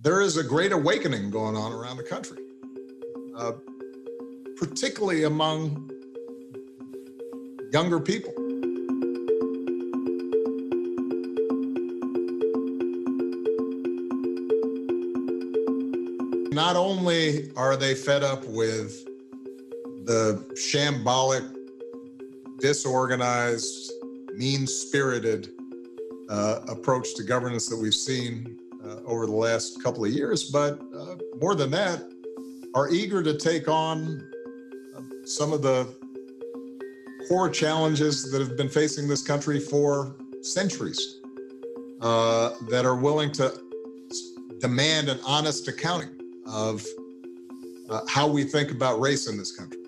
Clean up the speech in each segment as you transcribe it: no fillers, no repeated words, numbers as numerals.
there is a great awakening going on around the country, particularly among younger people. Not only are they fed up with the shambolic, disorganized, mean-spirited approach to governance that we've seen over the last couple of years, but more than that, are eager to take on some of the core challenges that have been facing this country for centuries, that are willing to demand an honest accounting of how we think about race in this country,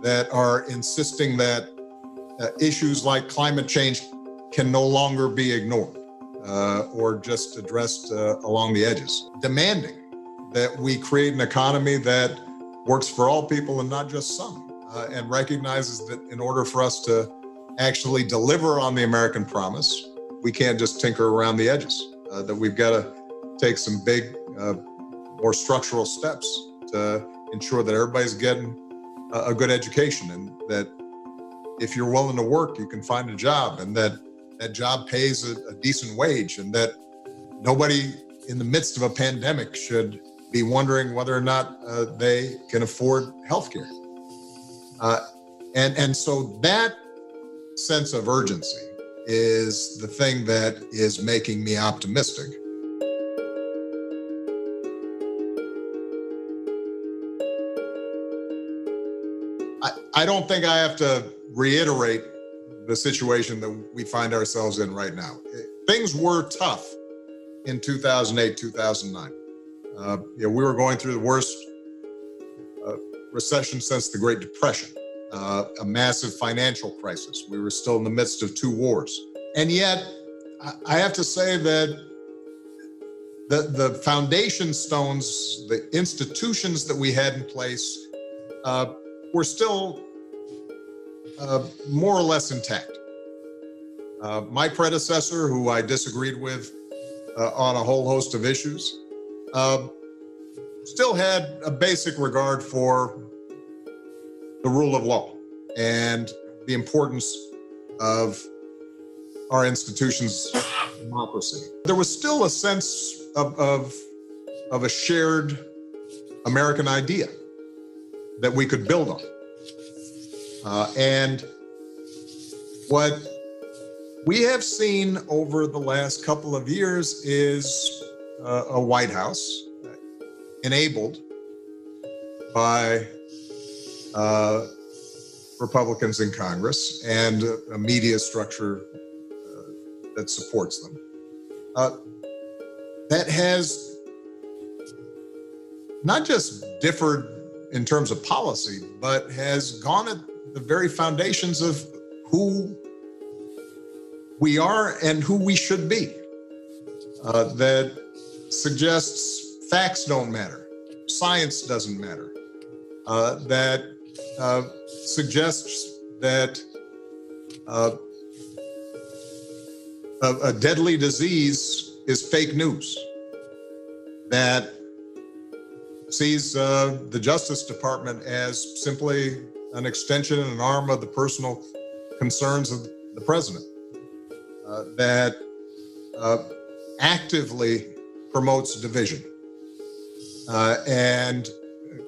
that are insisting that issues like climate change can no longer be ignored or just addressed along the edges, demanding that we create an economy that works for all people and not just some, and recognizes that in order for us to actually deliver on the American promise, we can't just tinker around the edges, that we've got to take some big, more structural steps to ensure that everybody's getting a good education, and that if you're willing to work, you can find a job, and that that job pays a decent wage, and that nobody in the midst of a pandemic should be wondering whether or not they can afford healthcare. And so that sense of urgency is the thing that is making me optimistic. I don't think I have to reiterate the situation that we find ourselves in right now. Things were tough in 2008, 2009. We were going through the worst recession since the Great Depression, a massive financial crisis. We were still in the midst of two wars. And yet, I have to say that the foundation stones, the institutions that we had in place, were still more or less intact. My predecessor, who I disagreed with on a whole host of issues, still had a basic regard for the rule of law and the importance of our institutions' democracy. There was still a sense of a shared American idea that we could build on. And what we have seen over the last couple of years is a White House enabled by Republicans in Congress and a media structure that supports them, that has not just differed in terms of policy, but has gone at the very foundations of who we are and who we should be, that suggests facts don't matter, science doesn't matter, that suggests that a deadly disease is fake news, that sees the Justice Department as simply an extension and an arm of the personal concerns of the president, that actively promotes division and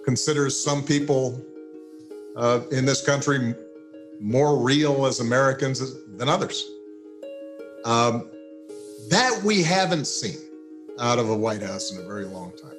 considers some people in this country more real as Americans than others. That we haven't seen out of a White House in a very long time.